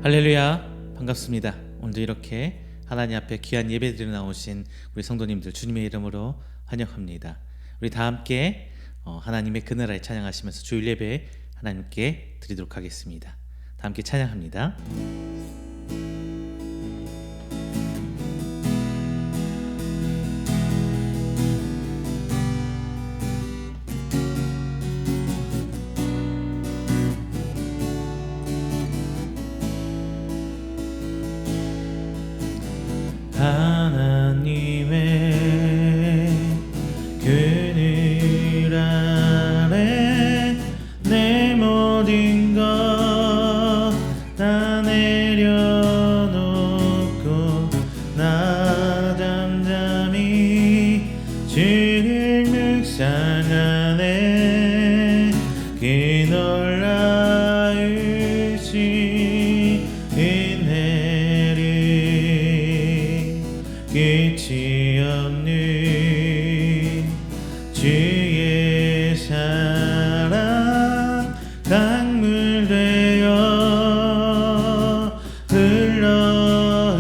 할렐루야, 반갑습니다. 오늘도 이렇게 하나님 앞에 귀한 예배드리러 나오신 우리 성도님들 주님의 이름으로 환영합니다. 우리 다 함께 하나님의 그늘을 찬양하시면서 주일 예배 하나님께 드리도록 하겠습니다. 다 함께 찬양합니다. 하나님의 그늘 아래 내 모든 것 다 내려놓고 나 잠잠히 주를 묵상하네. 그 놀라우신 은혜를 끝이 없는 주의 사랑 강물 되어 흘러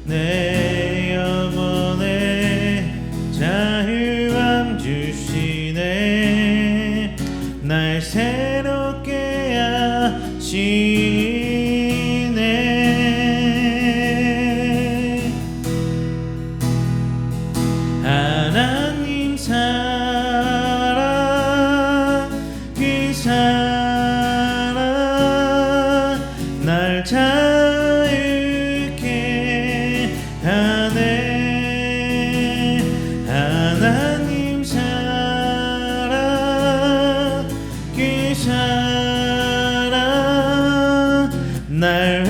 내 영혼에 자유함 주시네. 날 새롭게 하시네. 하나님 사랑 그 사랑 날 자유케 하네. 하나님 사랑 그 사랑 날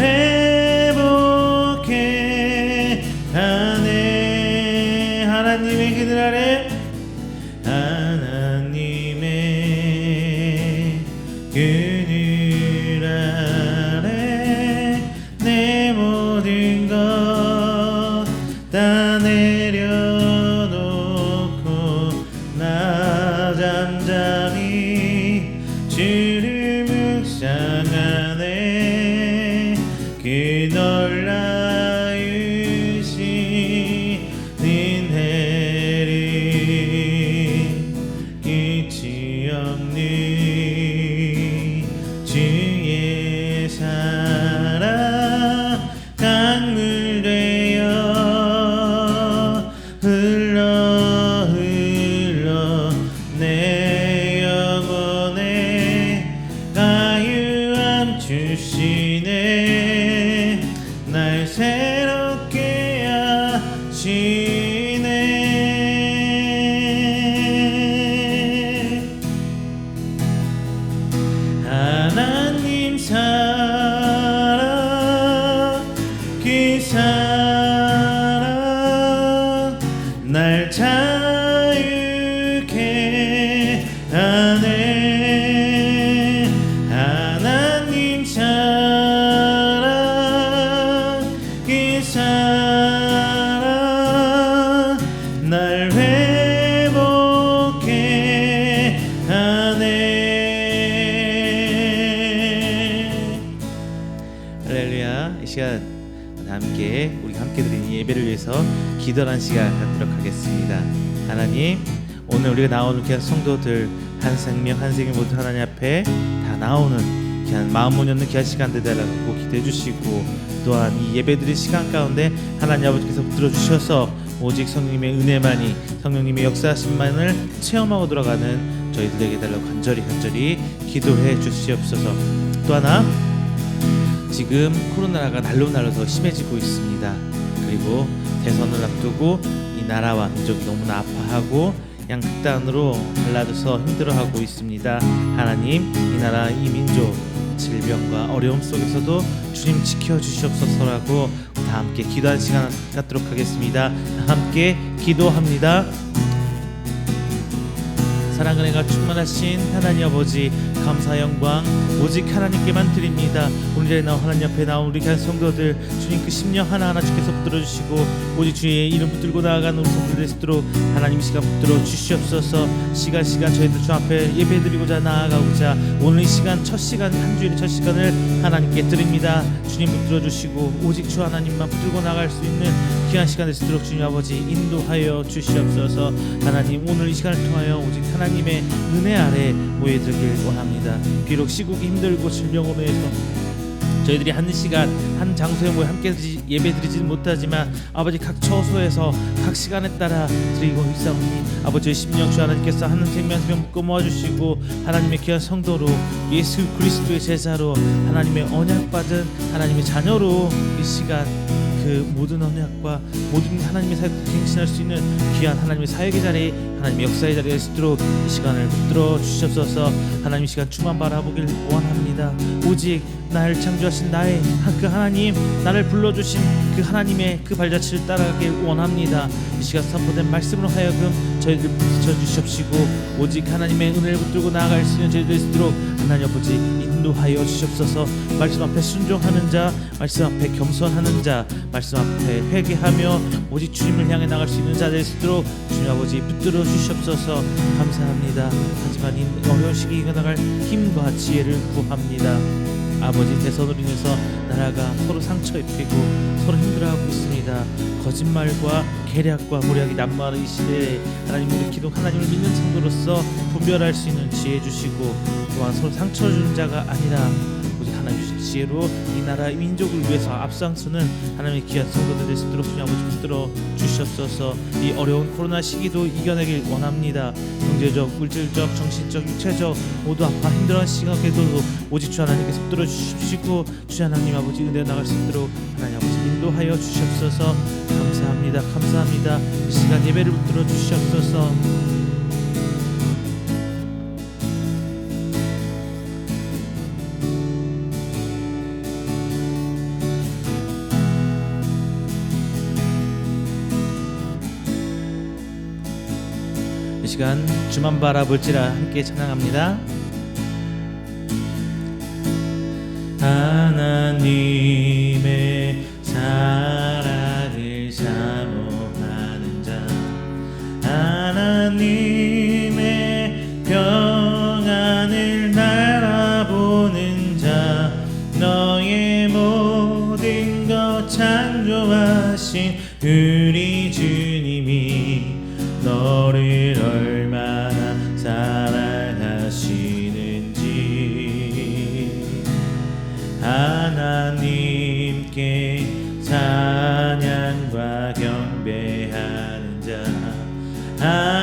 회복해 하네. 하나님의 그늘 아래 하나님의 그늘 아래 내 모든 것 다 내려놓고 나 잠잠히 주를 묵상하네. 그 놀라우신 은혜를 끝이 없는 주의 사랑 강물 되어 흘러 내 영혼에 자유함 주시네. 날 새롭게 하시네. 하나님 사랑 그 사랑 날 자유케 하네. 하나님 사랑 그 사랑 날 회복해 하네. 할렐루야. 이 시간 함께 우리 함께 드리는 예배를 위해서 기도하는 시간 갖도록 하겠습니다. 하나님, 오늘 우리가 나오는 귀한 성도들 한 생명 한 생명 모두 하나님 앞에 다 나오는 귀한 마음 문 여는 귀한 시간들 달라고 기도해 주시고, 또한 이 예배드릴 시간 가운데 하나님 아버지께서 붙들어 주셔서 오직 성령님의 은혜만이, 성령님의 역사하심만을 체험하고 돌아가는 저희들에게 달라고 간절히 기도해 주시옵소서. 또 하나, 지금 코로나가 날로 더 심해지고 있습니다. 그리고 대선을 앞두고 이 나라와 민족이 너무나 아파하고 양극단으로 갈라져서 힘들어하고 있습니다. 하나님, 이 나라 이 민족 질병과 어려움 속에서도 주님 지켜주시옵소서라고 다 함께 기도하는 시간 갖도록 하겠습니다. 함께 기도합니다. 사랑은 은혜가 충만하신 하나님 아버지, 감사 영광 오직 하나님께만 드립니다. 오늘 자리에 나온 하나님 앞에 나온 우리 귀한 성도들, 주님 그 심령 하나하나 주께서 붙들어 주시고 오직 주의 이름 붙들고 나아가는 우리 성도들 되도록 하나님 시간 붙들어 주시옵소서. 시간 저희들 주 앞에 예배드리고자 나아가고자 오늘 이 시간 첫 시간, 한 주일의 첫 시간을 하나님께 드립니다. 주님 붙들어 주시고 오직 주 하나님만 붙들고 나갈 수 있는 귀한 시간 되도록 주님 아버지 인도하여 주시옵소서. 하나님 오늘 이 시간을 통하여 오직 하나님의 은혜 아래 모여들길 원합니다. 비록 시국이 힘들고 질병으로 해서 저희들이 한 시간 한 장소에 모여 함께 예배드리지는 못하지만 아버지 각 처소에서 각 시간에 따라 드리고 있사오니 아버지의 심령 주 하나님께서 하는 생명을 묶어 모아주시고 하나님의 귀한 성도로 예수 그리스도의 제자로 하나님의 언약받은 하나님의 자녀로 이 시간 그 모든 언약과 모든 하나님의 사역을 갱신할 수 있는 귀한 하나님의 사역의 자리, 하나님의 역사의 자리에 있도록 이 시간을 붙들어 주시옵소서. 하나님 시간 주만 바라보길 원합니다. 오직 나를 창조하신 나의 그 하나님, 나를 불러주신 그 하나님의 그 발자취를 따라가길 원합니다. 이 시간 선포된 말씀으로 하여금 저희들 비춰주시옵시고 오직 하나님의 은혜를 붙들고 나아갈 수 있는 저희들 있도록 하나님 아버지 인도하여 주시옵소서. 말씀 앞에 순종하는 자, 말씀 앞에 겸손하는 자, 말씀 앞에 회개하며 오직 주님을 향해 나갈 수 있는 자들 있도록 주님 아버지 붙들어 주시옵소서. 감사합니다. 하지만 이 어려운 시기 이겨나갈 힘과 지혜를 구합니다. 아버지, 대선으로 인해서 나라가 서로 상처 입히고 서로 힘들어하고 있습니다. 거짓말과 계략과 모략이 난무하는 이 시대에 하나님 우리 기도 하나님을 믿는 성도로서 분별할 수 있는 지혜 주시고 또한 서로 상처 주는 자가 아니라 오직 하나님 주신 지혜로 이 나라 이 민족을 위해서 앞장서는 하나님의 귀한 성도들 될 수 있도록 주님 아버지 붙들어 주시옵소서. 이 어려운 코로나 시기도 이겨내길 원합니다. 경제적, 물질적, 정신적, 육체적 모두 아파 힘들어하는 시간에도 오직 주 하나님께서 붙들어 주시고 주 하나님 아버지 은혜 나갈 수 있도록 하나님 아버지 인도하여 주시옵소서. 감사합니다. 감사합니다. 이 시간 예배를 붙들어 주시옵소서. 이 시간 주만 바라볼지라 함께 찬양합니다. 하나님의 사랑을 사모하는 자, 하나님의 평안을 바라보는 자, 너의 모든 것 창조하신 우리 주님이 너를 얼마나 사랑하시는지 하나님께 찬양과 경배하는 자,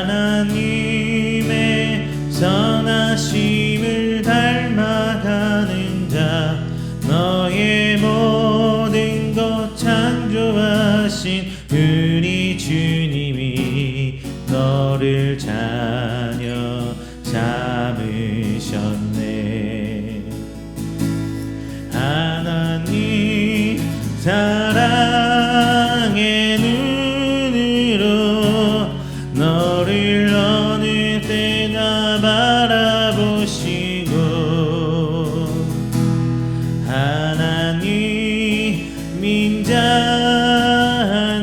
하나님의 선하심을 닮아가는 자, 너의 모든 것 창조하신 우리 주님이 너를 자녀 삼으셨네. 하나님 사랑의 눈으로 너를 어느 때나 바라보시고 하나님 민자한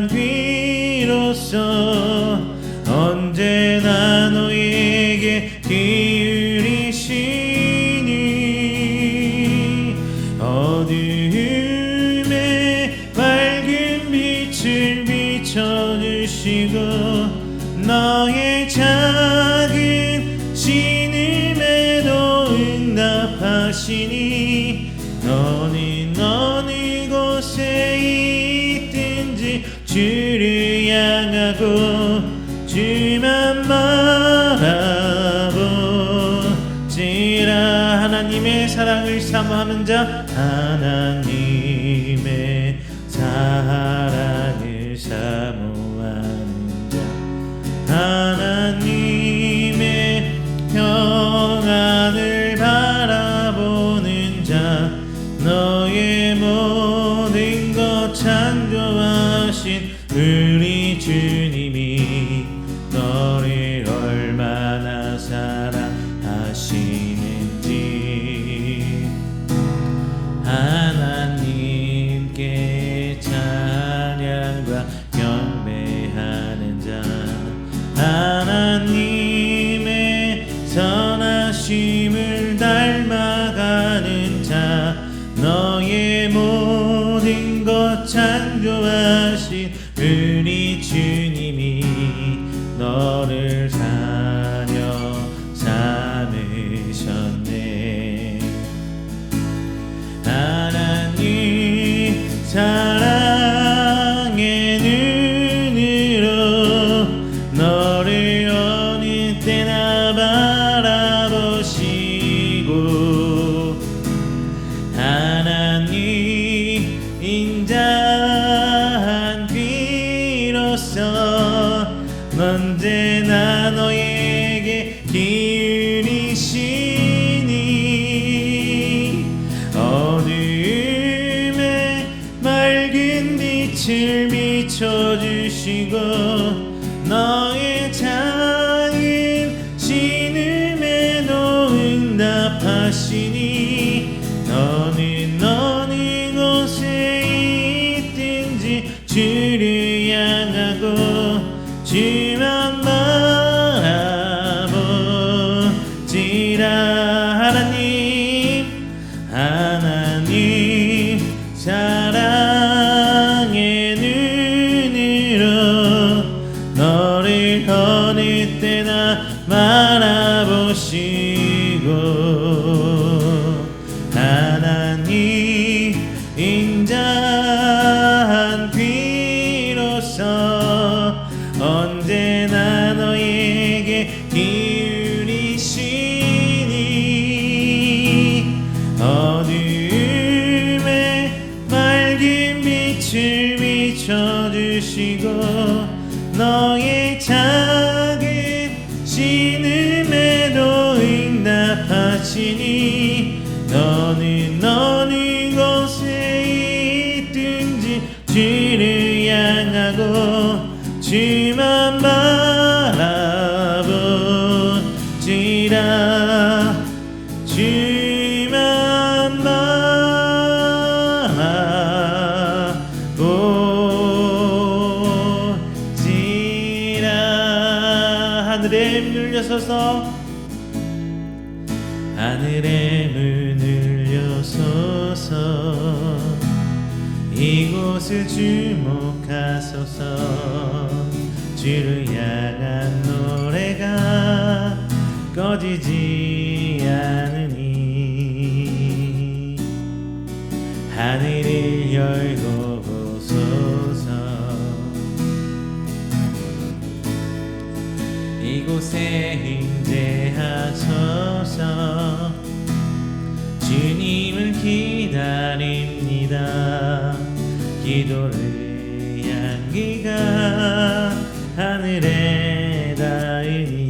귀로서 언제나 너에게 기울이시니 어두움에 밝은 빛을 비춰주시고 너의 작은 신음에도 응답하시니 너는 어느 곳에 있든지 주를 향하고 주만 바라보지라. 하나님의 사랑을 사모하는 자, 하나님의 사랑을 사모하는 자, 하나님의 평안을 바라보는 자, 너의 모든 것 창조하신 우리 주님이 너를 얼마나 사랑하시는지 창조하신 우리 주님이 너를 자녀 삼으셨네. 하나님 사랑의 눈으로 너를 어느 때나 바라보시고 하나님 인자한 귀로서 언제나 너에게 기울이시니 어두움에 맑은 빛을 비춰주시고 너의 작은 신음에도 응답하시니 너는 어느 곳에 있든지 주를 향하고 주만 바라보지라. 하나님 사랑의 눈으로 너를 어느 때나 바라보시고 하나님 인자한 귀로서 언제나 너에게 기울이시니 어두움에 맑은 빛을 비춰주시고 너의 작은 신음에도 응답하시니 너는 어느 곳에 있든지 주를 향하고 주만 바라보지라. 주만 바라보지라. 하늘의 문을 여소서 하늘의 문을 여소서 이곳을 주목하소서. 주를 향한 노래가 꺼지지 않으니 하늘을 열고 보소서. 이곳에 임재하소서. 주님을 기다립니다. 기도를 향기가 하늘에 닿으니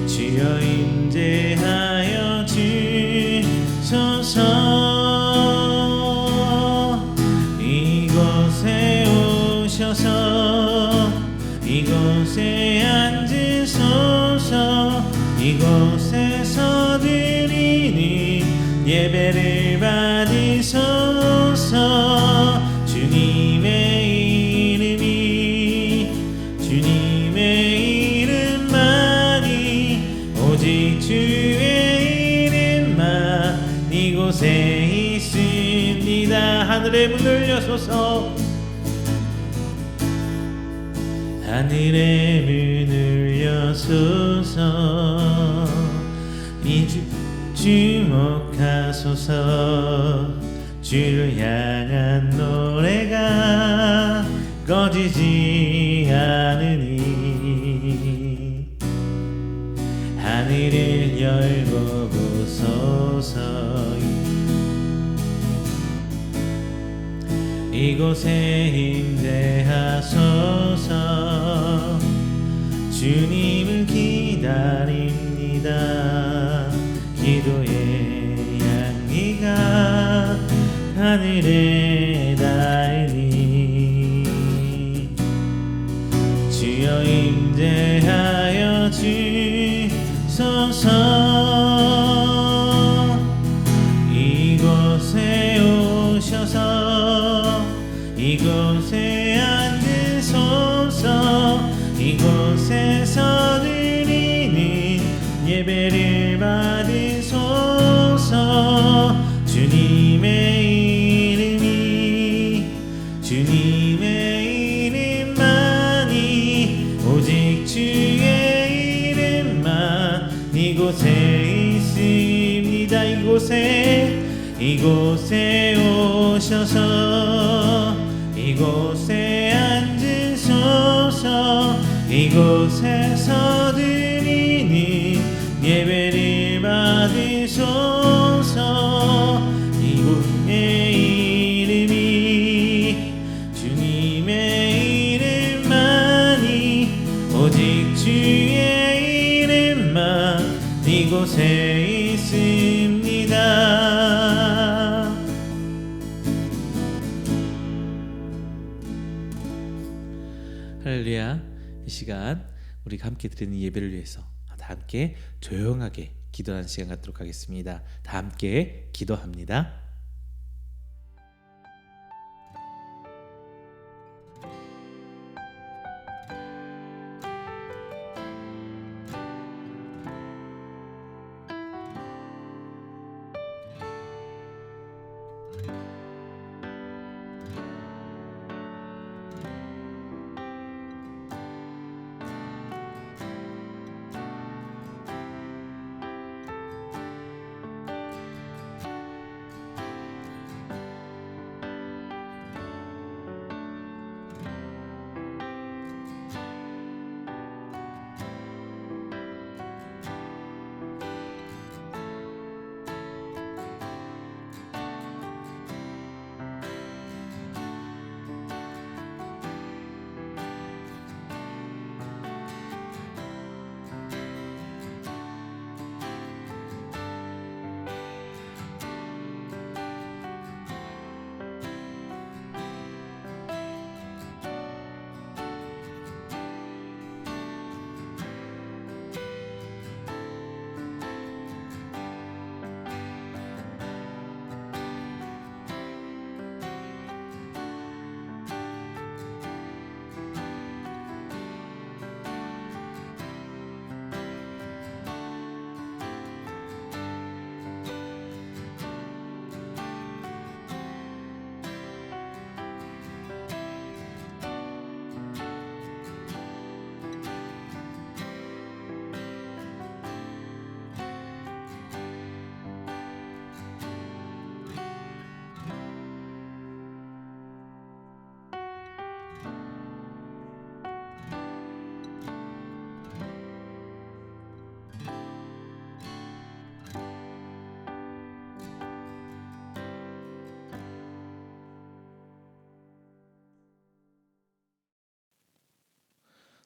주여 임재하여 주소서. 이곳에 오셔서 이곳에 앉으소서. 이곳에서 드리는 예배를 받으소서. 주님의 이름만이 오직 주의 이름만 이곳에 있습니다. 하늘의 문을 여소서. 하늘의 문을 여소서. 주목하소서. 주를 향한 노래가 꺼지지 않으니 하늘을 열고 보소서. 이곳에 임재하소서. 주님을 기다립니다. 기도의 향기가 하늘에 닿으니 주여 임재하여 주소서. 이곳에 오셔서 이곳에 앉으소서. 이곳에서 드리는 예배를 받으소서. 주님의 이름이 이곳에 오셔서 이곳에 앉으소서. 이곳에서 드리는 예배를 받으소서. 이곳의 이름이 주님의 이름만이, 오직 주의 이름만 이곳에 있습니다. 할렐루야. 이 시간 우리가 함께 드리는 예배를 위해서 다 함께 조용하게 기도하는 시간 갖도록 하겠습니다. 다 함께 기도합니다.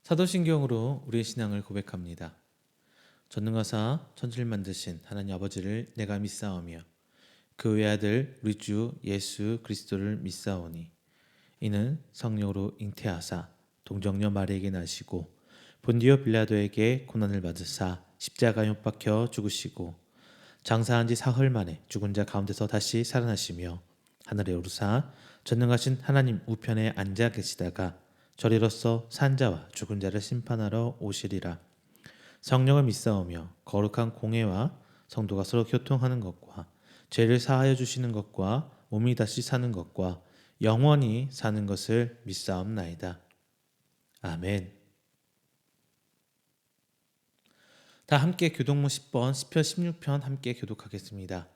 사도신경으로 우리의 신앙을 고백합니다. 전능하사 천지를 만드신 하나님 아버지를 내가 믿사오며 그 외아들 우리 주 예수 그리스도를 믿사오니 이는 성령으로 잉태하사 동정녀 마리에게 나시고 본디오 빌라도에게 고난을 받으사 십자가에 못 박혀 죽으시고 장사한 지 사흘 만에 죽은 자 가운데서 다시 살아나시며 하늘에 오르사 전능하신 하나님 우편에 앉아 계시다가 저리로서 산자와 죽은 자를 심판하러 오시리라. 성령을 믿사오며 거룩한 공회와 성도가 서로 교통하는 것과 죄를 사하여 주시는 것과 몸이 다시 사는 것과 영원히 사는 것을 믿사옵나이다. 아멘. 다 함께 교동문 10번 시편 16편 함께 교독하겠습니다.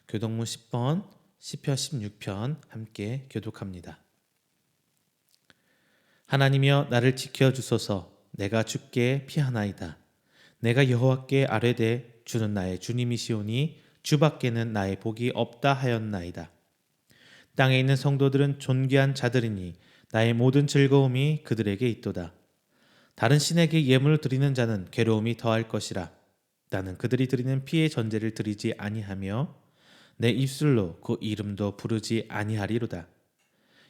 교동문 10번 시편 16편 함께 교독합니다. 하나님이여 나를 지켜주소서. 내가 주께 피하나이다. 내가 여호와께 아뢰되 주는 나의 주님이시오니 주밖에는 나의 복이 없다 하였나이다. 땅에 있는 성도들은 존귀한 자들이니 나의 모든 즐거움이 그들에게 있도다. 다른 신에게 예물을 드리는 자는 괴로움이 더할 것이라. 나는 그들이 드리는 피의 전제를 드리지 아니하며 내 입술로 그 이름도 부르지 아니하리로다.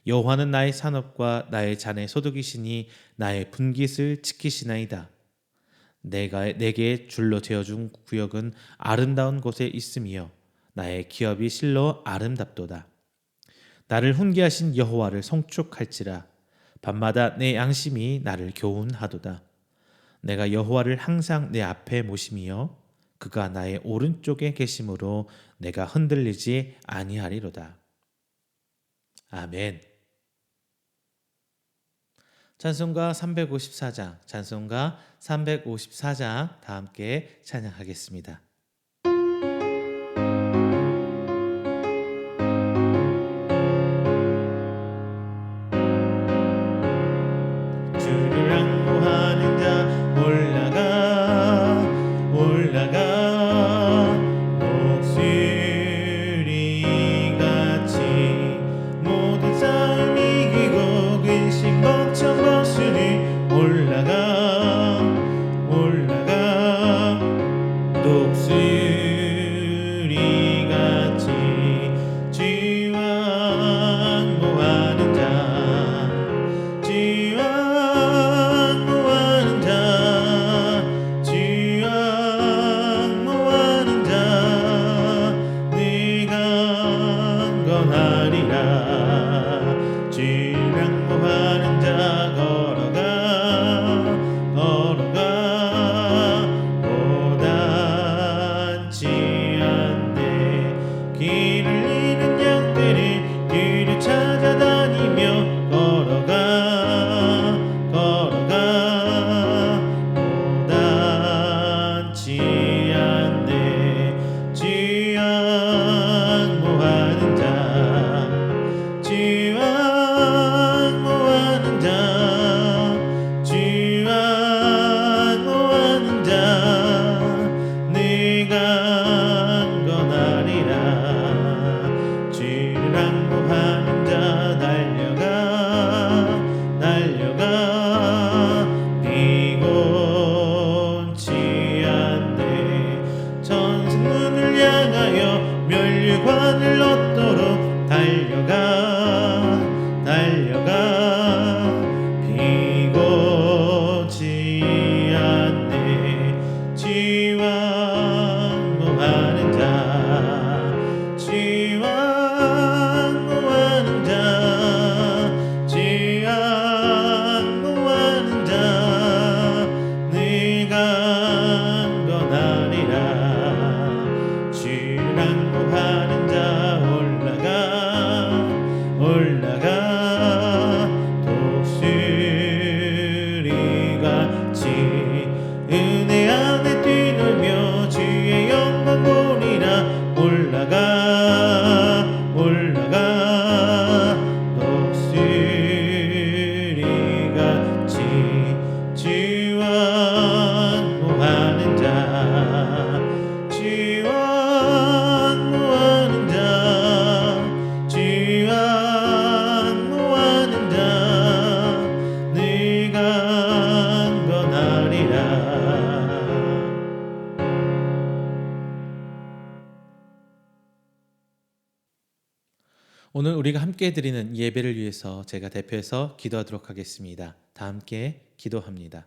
여호와는 나의 산업과 나의 잔의 소득이시니 나의 분깃을 지키시나이다. 내게 줄로 재어준 구역은 아름다운 곳에 있으며 나의 기업이 실로 아름답도다. 나를 훈계하신 여호와를 송축할지라. 밤마다 내 양심이 나를 교훈하도다. 내가 여호와를 항상 내 앞에 모심이여 그가 나의 오른쪽에 계심으로 내가 흔들리지 아니하리로다. 아멘. 찬송가 354장, 찬송가 354장 다 함께 찬양하겠습니다. 오늘 우리가 함께 드리는 예배를 위해서 제가 대표해서 기도하도록 하겠습니다. 다 함께 기도합니다.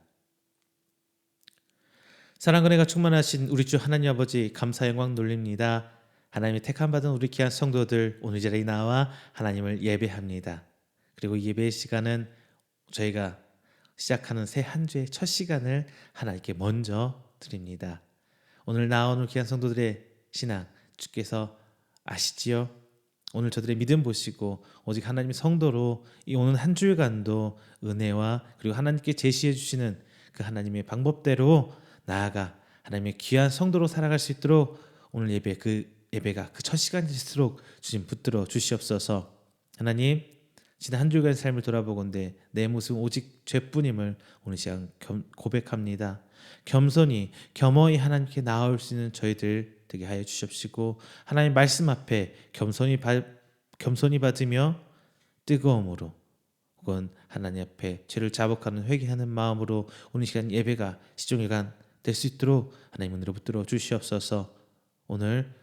사랑과 은혜가 충만하신 우리 주 하나님 아버지, 감사 영광 돌립니다. 하나님의 택함 받은 우리 귀한 성도들, 오늘 자리에 나와 하나님을 예배합니다. 그리고 예배의 시간은 저희가 시작하는 새 한 주의 첫 시간을 하나님께 먼저 드립니다. 오늘 나오는 귀한 성도들의 신앙 주께서 아시지요? 오늘 저들의 믿음 보시고 오직 하나님의 성도로 이 오는 한 주일간도 은혜와 그리고 하나님께 제시해 주시는 그 하나님의 방법대로 나아가 하나님의 귀한 성도로 살아갈 수 있도록 오늘 예배가 그 첫 시간일수록 주님 붙들어 주시옵소서. 하나님, 지난 한 주간의 삶을 돌아보건대 내 모습은 오직 죄뿐임을 오늘 시간 고백합니다. 겸허히 하나님께 나아올 수 있는 저희들 되게 하여 주십시고, 하나님 말씀 앞에 겸손히 받으며 뜨거움으로 혹은 하나님 앞에 죄를 자복하는 회개하는 마음으로 오늘 시간 예배가 시종일관 될 수 있도록 하나님 은혜로 붙들어 주시옵소서. 오늘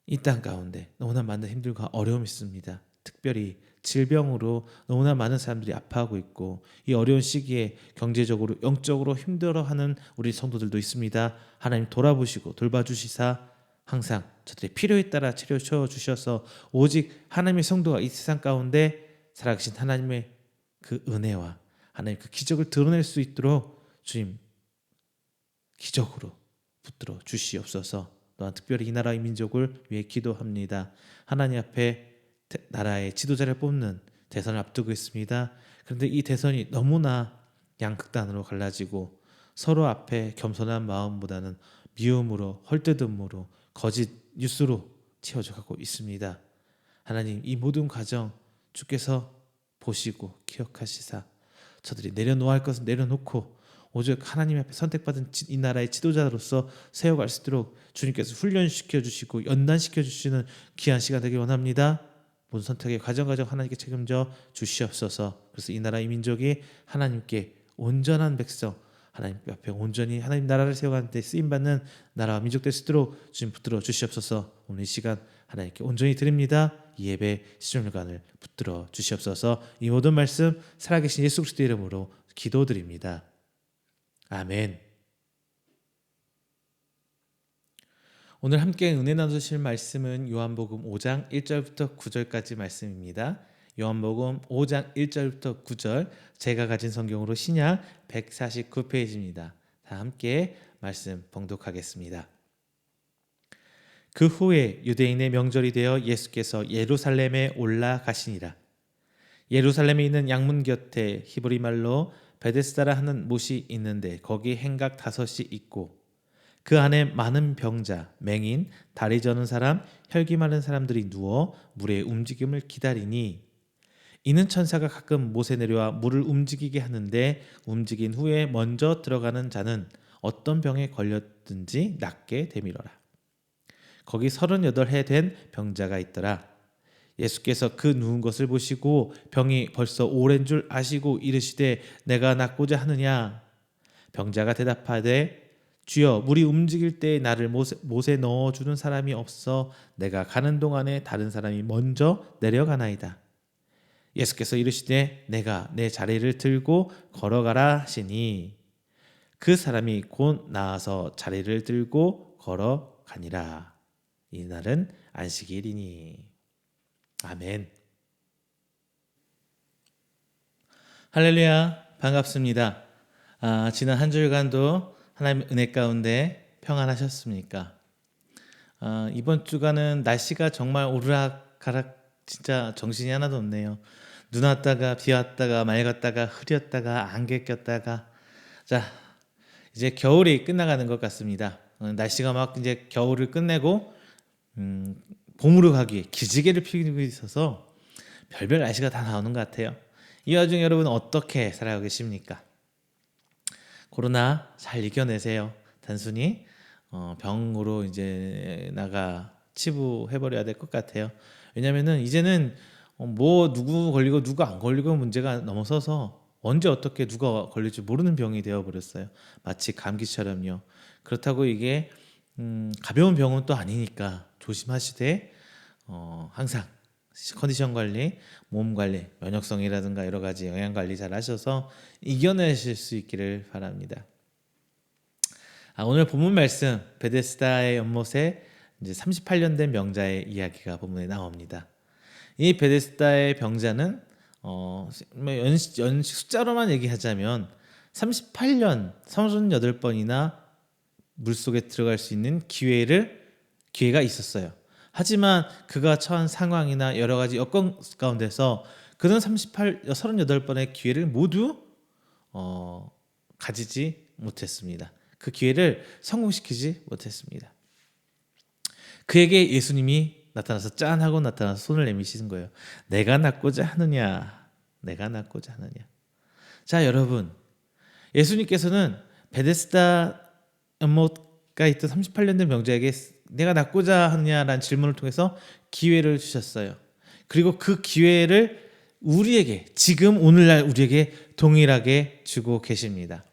이 땅 가운데 너무나 많은 힘들과 어려움이 있습니다. 특별히 질병으로 너무나 많은 사람들이 아파하고 있고, 이 어려운 시기에 경제적으로 영적으로 힘들어하는 우리 성도들도 있습니다. 하나님 돌아보시고 돌봐주시사 항상 저들의 필요에 따라 채워 주셔서 오직 하나님의 성도가 이 세상 가운데 살아계신 하나님의 그 은혜와 하나님 그 기적을 드러낼 수 있도록 주님 기적으로 붙들어 주시옵소서. 또한 특별히 이 나라의 민족을 위해 기도합니다. 하나님 앞에 나라의 지도자를 뽑는 대선을 앞두고 있습니다. 그런데 이 대선이 너무나 양극단으로 갈라지고 서로 앞에 겸손한 마음보다는 미움으로, 헐뜯음으로, 거짓 뉴스로 채워져 가고 있습니다. 하나님, 이 모든 과정 주께서 보시고 기억하시사 저들이 내려놓아야 할 것은 내려놓고 오직 하나님 앞에 선택받은 이 나라의 지도자로서 세워갈 수 있도록 주님께서 훈련시켜 주시고 연단시켜 주시는 귀한 시간 되길 원합니다. 모든 선택의 과정 하나님께 책임져 주시옵소서. 그래서 이 나라 이 민족이 하나님께 온전한 백성, 하나님 앞에 온전히 하나님 나라를 세워가는 데 쓰임받는 나라와 민족 될 수 있도록 주님 붙들어 주시옵소서. 오늘 이 시간 하나님께 온전히 드립니다. 이 예배 시종일관을 붙들어 주시옵소서. 이 모든 말씀 살아계신 예수 그리스도 이름으로 기도드립니다. 아멘. 오늘 함께 은혜 나누실 말씀은 요한복음 5장 1절부터 9절까지 말씀입니다. 요한복음 5장 1절부터 9절, 제가 가진 성경으로 신약 149페이지입니다. 다 함께 말씀 봉독하겠습니다. 그 후에 유대인의 명절이 되어 예수께서 예루살렘에 올라가시니라. 예루살렘에 있는 양문 곁에 히브리 말로 베데스다라 하는 못이 있는데 거기 행각 5이 있고 그 안에 많은 병자, 맹인, 다리 저는 사람, 혈기 마른 사람들이 누워 물의 움직임을 기다리니, 이는 천사가 가끔 못에 내려와 물을 움직이게 하는데 움직인 후에 먼저 들어가는 자는 어떤 병에 걸렸든지 낫게 되밀어라. 거기 38해 된 병자가 있더라. 예수께서 그 누운 것을 보시고 병이 벌써 오랜 줄 아시고 이르시되 내가 낫고자 하느냐? 병자가 대답하되 주여, 물이 움직일 때 나를 못에 넣어주는 사람이 없어 내가 가는 동안에 다른 사람이 먼저 내려가나이다. 예수께서 이르시되 내가 내 자리를 들고 걸어가라 하시니 그 사람이 곧 나아서 자리를 들고 걸어가니라. 이날은 안식일이니. 아멘. 할렐루야, 반갑습니다. 지난 한 주간도 하나님의 은혜 가운데 평안하셨습니까? 이번 주간은 날씨가 정말 오르락가락, 진짜 정신이 하나도 없네요. 눈 왔다가 비 왔다가 맑았다가 흐렸다가 안개 꼈다가. 자, 이제 겨울이 끝나가는 것 같습니다. 날씨가 막 이제 겨울을 끝내고 봄으로 가기에 기지개를 피우고 있어서 별별 날씨가 다 나오는 것 같아요. 이 와중에 여러분 어떻게 살아가고 계십니까? 코로나 잘 이겨내세요. 단순히 병으로 이제 나가 치부해버려야 될 것 같아요. 왜냐면은 이제는 뭐 누구 걸리고 누구 안 걸리고 문제가 넘어서서 언제 어떻게 누가 걸릴지 모르는 병이 되어버렸어요. 마치 감기처럼요. 그렇다고 이게 가벼운 병은 또 아니니까 조심하시되 항상 컨디션 관리, 몸 관리, 면역성이라든가 여러 가지 영양 관리 잘 하셔서 이겨내실 수 있기를 바랍니다. 오늘 본문 말씀 베데스다의 연못에 이제 38년 된 병자의 이야기가 본문에 나옵니다. 이 베데스다의 병자는 연식 숫자로만 얘기하자면 38년 38번이나 물속에 들어갈 수 있는 기회가 있었어요. 하지만 그가 처한 상황이나 여러 가지 여건 가운데서 그는 38번의 기회를 모두 가지지 못했습니다. 그 기회를 성공시키지 못했습니다. 그에게 예수님이 나타나서 짠 하고 나타나서 손을 내미시는 거예요. 내가 낫고자 하느냐. 내가 낫고자 하느냐. 자, 여러분. 예수님께서는 베데스다 연못가 있던 38년 된 병자에게 내가 낫고자 하느냐라는 질문을 통해서 기회를 주셨어요. 그리고 그 기회를 우리에게 지금 오늘날 우리에게 동일하게 주고 계십니다.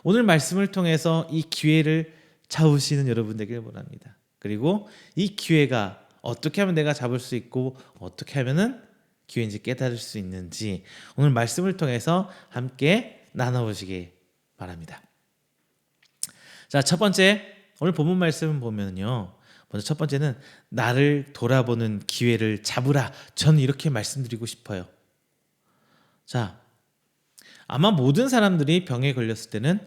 오늘 말씀을 통해서 이 기회를 잡으시는 여러분 되길 원합니다. 그리고 이 기회가 어떻게 하면 내가 잡을 수 있고 어떻게 하면은 기회인지 깨달을 수 있는지 오늘 말씀을 통해서 함께 나눠보시기 바랍니다. 자, 첫 번째 오늘 본문 말씀 보면요. 먼저 첫 번째는 나를 돌아보는 기회를 잡으라. 저는 이렇게 말씀드리고 싶어요. 자, 아마 모든 사람들이 병에 걸렸을 때는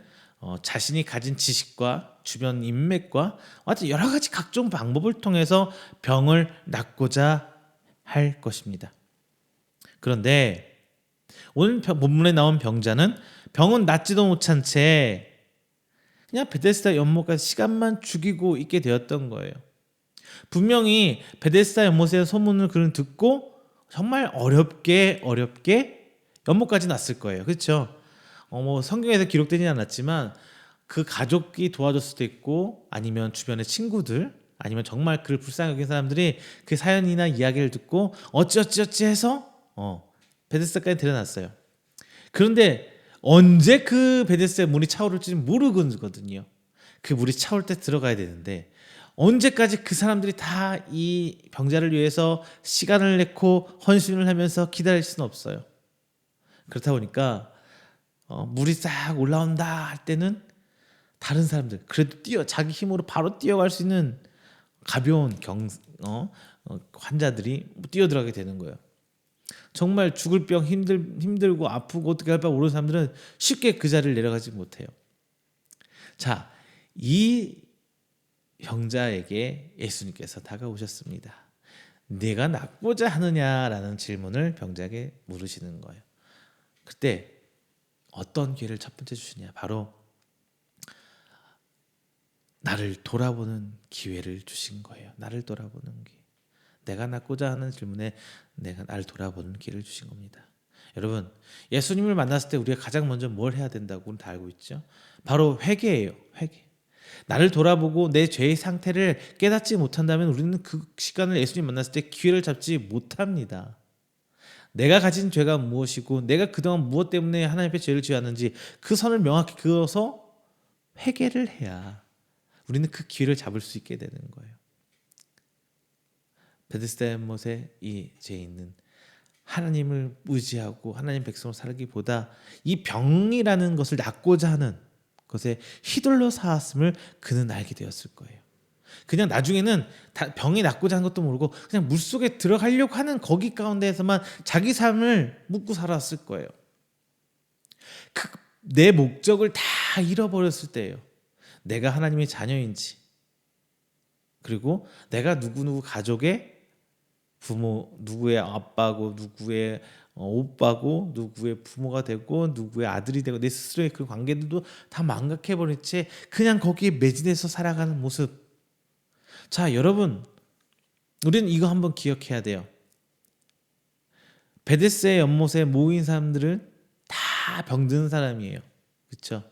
자신이 가진 지식과 주변 인맥과 하여튼 여러 가지 각종 방법을 통해서 병을 낫고자 할 것입니다. 그런데 오늘 본문에 나온 병자는 병은 낫지도 못한 채 그냥 베데스다 연못까지 시간만 죽이고 있게 되었던 거예요. 분명히 베데스다 연못의 소문을 그는 듣고 정말 어렵게 연못까지 났을 거예요. 그렇죠? 성경에서 기록되지 않았지만 그 가족이 도와줄 수도 있고 아니면 주변의 친구들 아니면 정말 그를 불쌍히 여긴 사람들이 그 사연이나 이야기를 듣고 어찌어찌 해서 베데스다까지 데려놨어요. 그런데 언제 그 베데스다의 물이 차오를지 모르거든요. 그 물이 차올 때 들어가야 되는데 언제까지 그 사람들이 다 이 병자를 위해서 시간을 내고 헌신을 하면서 기다릴 수는 없어요. 그렇다 보니까 물이 싹 올라온다 할 때는 다른 사람들 그래도 자기 힘으로 바로 뛰어갈 수 있는 가벼운 환자들이 뛰어들어가게 되는 거예요. 정말 죽을 병 힘들고 아프고 어떻게 할 바 모르는 사람들은 쉽게 그 자리를 내려가지 못해요. 자, 이 병자에게 예수님께서 다가오셨습니다. 네가 낫고자 하느냐라는 질문을 병자에게 물으시는 거예요. 그때 어떤 기회를 첫 번째 주시냐? 바로 나를 돌아보는 기회를 주신 거예요. 나를 돌아보는 기회. 내가 낫고자 하는 질문에 내가 나를 돌아보는 기회를 주신 겁니다. 여러분, 예수님을 만났을 때 우리가 가장 먼저 뭘 해야 된다고 다 알고 있죠? 바로 회개예요. 회개. 나를 돌아보고 내 죄의 상태를 깨닫지 못한다면 우리는 그 시간을 예수님 만났을 때 기회를 잡지 못합니다. 내가 가진 죄가 무엇이고 내가 그동안 무엇 때문에 하나님 앞에 죄를 지었는지 그 선을 명확히 그어서 회개를 해야 우리는 그 기회를 잡을 수 있게 되는 거예요. 베데스다 연못에 이 죄인은 하나님을 의지하고 하나님 백성으로 살기보다 이 병이라는 것을 낫고자 하는 것에 휘둘러 살았음을 그는 알게 되었을 거예요. 그냥 나중에는 병이 낫고자 하는 것도 모르고 그냥 물속에 들어가려고 하는 거기 가운데에서만 자기 삶을 묻고 살았을 거예요. 내 목적을 다 잃어버렸을 때예요. 내가 하나님의 자녀인지 그리고 내가 누구누구 가족의 부모, 누구의 아빠고 누구의 오빠고 누구의 부모가 되고 누구의 아들이 되고 내 스스로의 그 관계들도 다 망각해버린 채 그냥 거기에 매진해서 살아가는 모습. 자, 여러분, 우리는 이거 한번 기억해야 돼요. 베데스다의 연못에 모인 사람들은 다 병든 사람이에요. 그렇죠?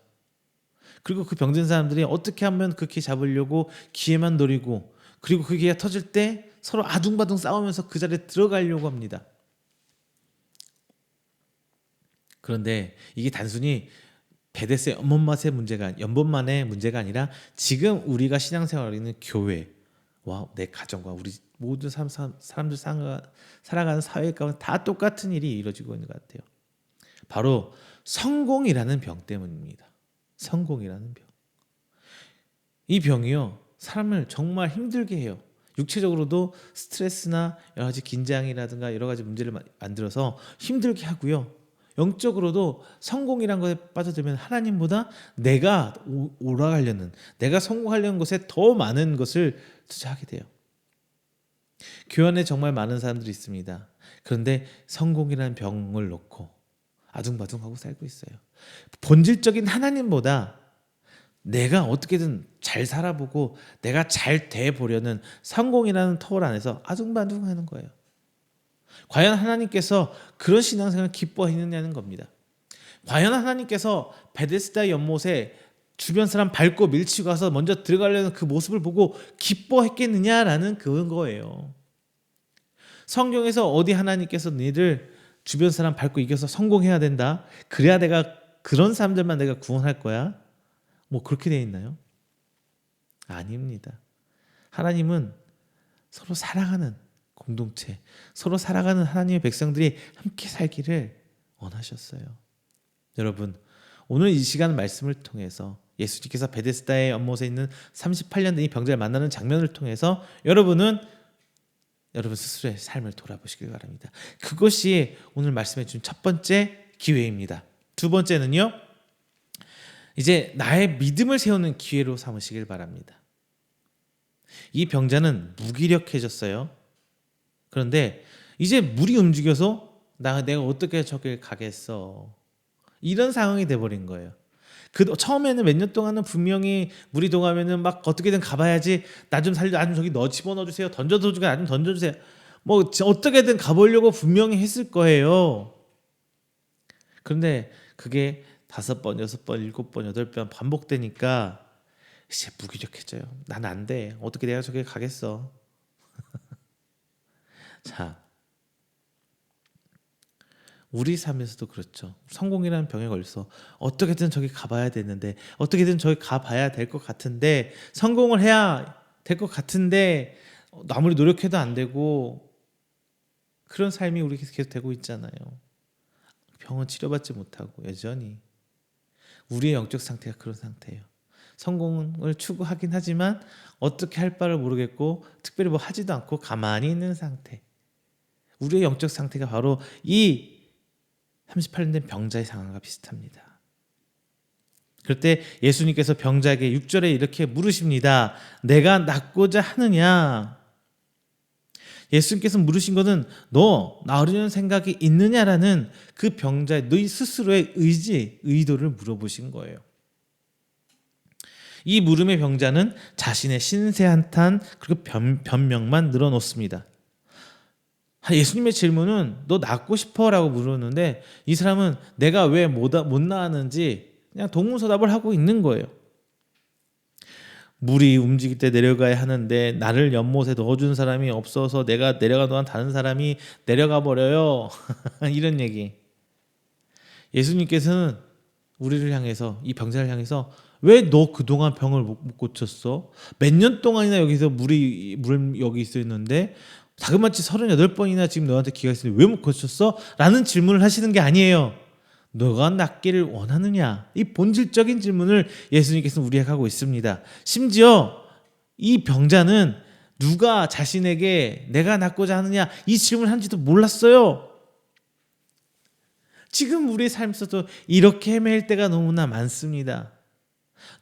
그리고 그 병든 사람들이 어떻게 하면 그 기 잡으려고 기회만 노리고 그리고 그 기회가 터질 때 서로 아둥바둥 싸우면서 그 자리에 들어가려고 합니다. 그런데 이게 단순히 베데스다의 연못만의 문제가 아니라 지금 우리가 신앙생활을 하는 교회 내 가정과 우리 모든 사람들 살아가는 사회 가운데 다 똑같은 일이 이루어지고 있는 것 같아요. 바로 성공이라는 병 때문입니다. 성공이라는 병. 이 병이요, 사람을 정말 힘들게 해요. 육체적으로도 스트레스나 여러 가지 긴장이라든가 여러 가지 문제를 만들어서 힘들게 하고요. 영적으로도 성공이란 것에 빠져들면 하나님보다 내가 올라가려는, 내가 성공하려는 것에 더 많은 것을 투자하게 돼요. 교회 안에 정말 많은 사람들이 있습니다. 그런데 성공이라는 병을 놓고 아둥바둥하고 살고 있어요. 본질적인 하나님보다 내가 어떻게든 잘 살아보고 내가 잘 돼보려는 성공이라는 터울 안에서 아둥바둥하는 거예요. 과연 하나님께서 그런 신앙생활을 기뻐했느냐는 겁니다. 과연 하나님께서 베데스다 연못에 주변 사람 밟고 밀치고 가서 먼저 들어가려는 그 모습을 보고 기뻐했겠느냐라는 그런 거예요. 성경에서 어디 하나님께서 너희들 주변 사람 밟고 이겨서 성공해야 된다, 그래야 내가 그런 사람들만 내가 구원할 거야, 뭐 그렇게 돼 있나요? 아닙니다. 하나님은 서로 사랑하는 공동체, 서로 살아가는 하나님의 백성들이 함께 살기를 원하셨어요. 여러분, 오늘 이 시간 말씀을 통해서 예수님께서 베데스다의 연못에 있는 38년 된 이 병자를 만나는 장면을 통해서 여러분 스스로의 삶을 돌아보시길 바랍니다. 그것이 오늘 말씀해 준 첫 번째 기회입니다. 두 번째는요, 이제 나의 믿음을 세우는 기회로 삼으시길 바랍니다. 이 병자는 무기력해졌어요. 그런데 이제 물이 움직여서 내가 어떻게 저길 가겠어, 이런 상황이 돼버린 거예요. 처음에는 몇 년 동안은 분명히 물이 동하면은 막 어떻게든 가봐야지, 나 좀 살려, 나 좀 저기 집어넣어 주세요, 던져줘 주세요, 나 좀 던져주세요, 뭐 어떻게든 가보려고 분명히 했을 거예요. 그런데 그게 5번, 6번, 7번, 8번 반복되니까 이제 무기력해져요. 난 안 돼, 어떻게 내가 저기 가겠어. 자, 우리 삶에서도 그렇죠. 성공이라는 병에 걸려서 어떻게든 저기 가봐야 되는데, 어떻게든 저기 가봐야 될 것 같은데, 성공을 해야 될 것 같은데 아무리 노력해도 안 되고, 그런 삶이 우리 계속 되고 있잖아요. 병은 치료받지 못하고 여전히 우리의 영적 상태가 그런 상태예요. 성공을 추구하긴 하지만 어떻게 할 바를 모르겠고 특별히 뭐 하지도 않고 가만히 있는 상태. 우리의 영적 상태가 바로 이 38년 된 병자의 상황과 비슷합니다. 그럴 때 예수님께서 병자에게 6절에 이렇게 물으십니다. 내가 낫고자 하느냐? 예수님께서 물으신 것은 너 나으려는 생각이 있느냐라는 그 병자의 너희 스스로의 의도를 물어보신 거예요. 이 물음의 병자는 자신의 신세 한탄 그리고 변명만 늘어놓습니다. 예수님의 질문은 너 낫고 싶어? 라고 물었는데 이 사람은 내가 왜 못 나았는지 그냥 동문서답을 하고 있는 거예요. 물이 움직일 때 내려가야 하는데 나를 연못에 넣어준 사람이 없어서 내가 내려가 동안 다른 사람이 내려가 버려요. 이런 얘기. 예수님께서는 우리를 향해서, 이 병자를 향해서 왜 너 그동안 병을 못 고쳤어? 몇 년 동안이나 여기서 물 여기 있었는데 자그마치 38번이나 지금 너한테 기회가 있으니 왜 못 고쳤어? 라는 질문을 하시는 게 아니에요. 너가 낫기를 원하느냐? 이 본질적인 질문을 예수님께서는 우리에게 하고 있습니다. 심지어 이 병자는 누가 자신에게 내가 낫고자 하느냐 이 질문을 한지도 몰랐어요. 지금 우리의 삶에서도 이렇게 헤맬 때가 너무나 많습니다.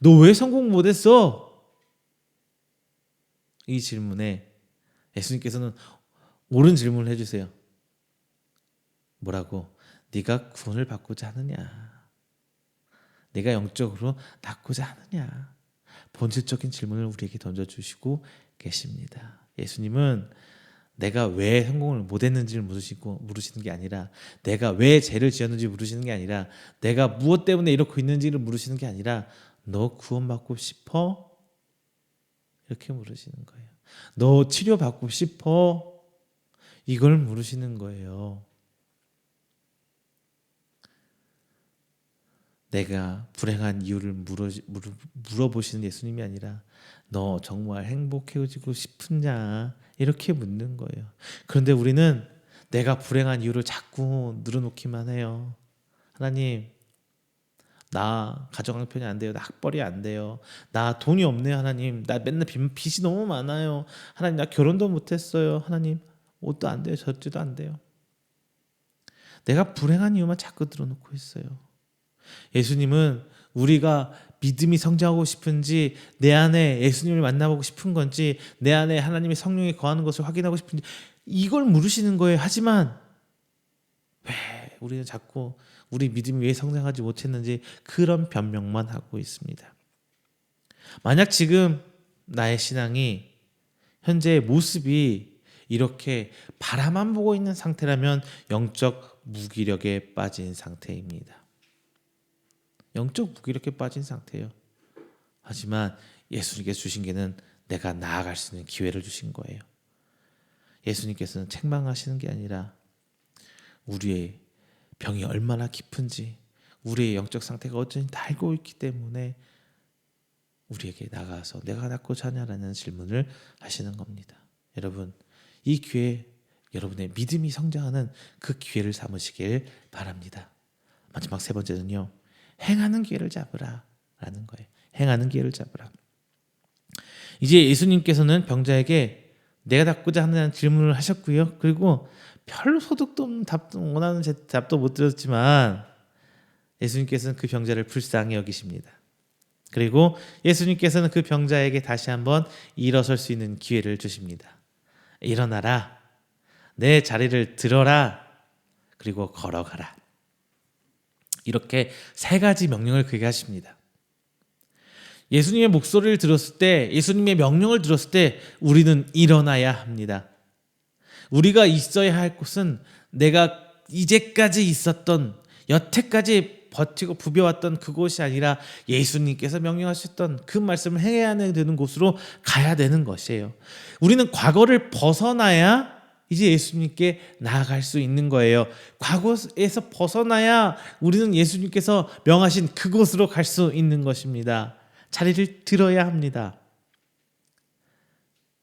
너 왜 성공 못했어? 이 질문에 예수님께서는 옳은 질문을 해주세요. 뭐라고? 네가 구원을 받고자 하느냐? 네가 영적으로 낫고자 하느냐? 본질적인 질문을 우리에게 던져주시고 계십니다. 예수님은 내가 왜 성공을 못했는지를 물으시는 게 아니라, 내가 왜 죄를 지었는지 물으시는 게 아니라, 내가 무엇 때문에 이렇게 있는지를 물으시는 게 아니라 너 구원받고 싶어? 이렇게 물으시는 거예요. 너 치료받고 싶어? 이걸 물으시는 거예요. 내가 불행한 이유를 물어보시는 예수님이 아니라 너 정말 행복해지고 싶으냐 이렇게 묻는 거예요. 그런데 우리는 내가 불행한 이유를 자꾸 늘어놓기만 해요. 하나님, 나 가정 형편이 안 돼요. 나 학벌이 안 돼요. 나 돈이 없네요. 하나님, 나 맨날 빚이 너무 많아요. 하나님, 나 결혼도 못했어요. 하나님, 옷도 안 돼요. 저지도 안 돼요. 내가 불행한 이유만 자꾸 늘어놓고 있어요. 예수님은 우리가 믿음이 성장하고 싶은지, 내 안에 예수님을 만나보고 싶은 건지, 내 안에 하나님의 성령이 거하는 것을 확인하고 싶은지 이걸 물으시는 거예요. 하지만 왜 우리는 자꾸 우리 믿음이 왜 성장하지 못했는지 그런 변명만 하고 있습니다. 만약 지금 나의 신앙이 현재의 모습이 이렇게 바라만 보고 있는 상태라면 영적 무기력에 빠진 상태입니다. 영적 무기력에 빠진 상태예요. 하지만 예수님께 주신 게는 내가 나아갈 수 있는 기회를 주신 거예요. 예수님께서는 책망하시는 게 아니라 우리의 병이 얼마나 깊은지, 우리의 영적 상태가 어쩐지 다 알고 있기 때문에 우리에게 나가서 내가 낫고자 하냐라는 질문을 하시는 겁니다. 여러분, 이 기회, 여러분의 믿음이 성장하는 그 기회를 삼으시길 바랍니다. 마지막 세 번째는요, 행하는 기회를 잡으라 라는 거예요. 행하는 기회를 잡으라. 이제 예수님께서는 병자에게 내가 낫고자 하는 질문을 하셨고요. 그리고 별로 소득도 없는 답도 원하는 답도 못 들었지만 예수님께서는 그 병자를 불쌍히 여기십니다. 그리고 예수님께서는 그 병자에게 다시 한번 일어설 수 있는 기회를 주십니다. 일어나라, 내 자리를 들어라, 그리고 걸어가라. 이렇게 세 가지 명령을 그에게 하십니다. 예수님의 목소리를 들었을 때, 예수님의 명령을 들었을 때 우리는 일어나야 합니다. 우리가 있어야 할 곳은 내가 이제까지 있었던, 여태까지 버티고 부벼왔던 그곳이 아니라 예수님께서 명령하셨던 그 말씀을 행해야 되는 곳으로 가야 되는 것이에요. 우리는 과거를 벗어나야 이제 예수님께 나아갈 수 있는 거예요. 과거에서 벗어나야 우리는 예수님께서 명하신 그곳으로 갈 수 있는 것입니다. 자리를 들어야 합니다.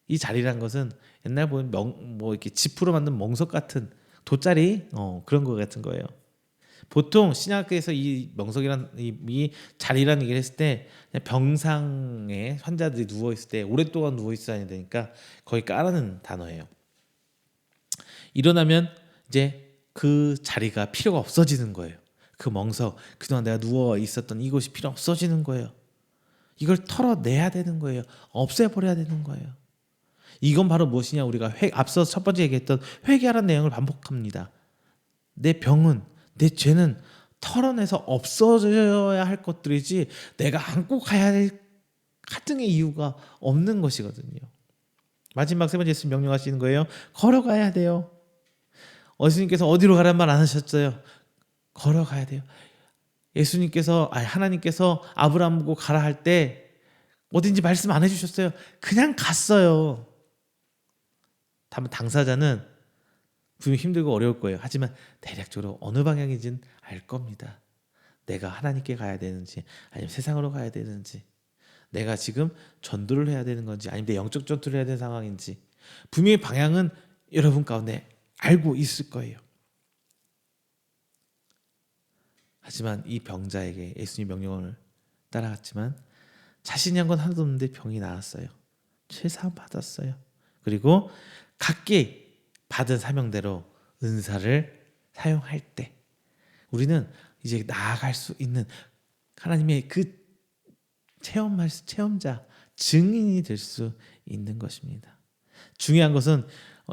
이 자리란 것은 옛날 보면 이렇게 지프로 만든 멍석 같은 돗자리 그런 거 같은 거예요. 보통 신약에서 이 명석이란 이 자리라는 얘기를 했을 때 그냥 병상에 환자들이 누워 있을 때 오랫동안 누워 있어야 되니까 거기 깔아놓은 단어예요. 일어나면 이제 그 자리가 필요가 없어지는 거예요. 그 멍석, 그동안 내가 누워 있었던 이곳이 필요 없어지는 거예요. 이걸 털어내야 되는 거예요. 없애버려야 되는 거예요. 이건 바로 무엇이냐? 우리가 앞서 첫 번째 얘기했던 회개하라는 내용을 반복합니다. 내 병은, 내 죄는 털어내서 없어져야 할 것들이지 내가 안고 가야 할 가등의 이유가 없는 것이거든요. 마지막 세 번째 예수님 명령하시는 거예요. 걸어가야 돼요. 예수님께서 어디로 가란 말 안 하셨어요. 걸어가야 돼요. 하나님께서 아브라함 보고 가라 할 때 어딘지 말씀 안 해주셨어요. 그냥 갔어요. 다만 당사자는 분명히 힘들고 어려울 거예요. 하지만 대략적으로 어느 방향인지는 알 겁니다. 내가 하나님께 가야 되는지 아니면 세상으로 가야 되는지, 내가 지금 전도를 해야 되는 건지 아니면 내 영적 전투를 해야 되는 상황인지 분명히 방향은 여러분 가운데 알고 있을 거예요. 하지만 이 병자에게 예수님 명령을 따라갔지만 자신이 한 건 하나도 없는데 병이 나았어요. 최사함 받았어요. 그리고 각기 받은 사명대로 은사를 사용할 때 우리는 이제 나아갈 수 있는 하나님의 그 체험자, 증인이 될 수 있는 것입니다. 중요한 것은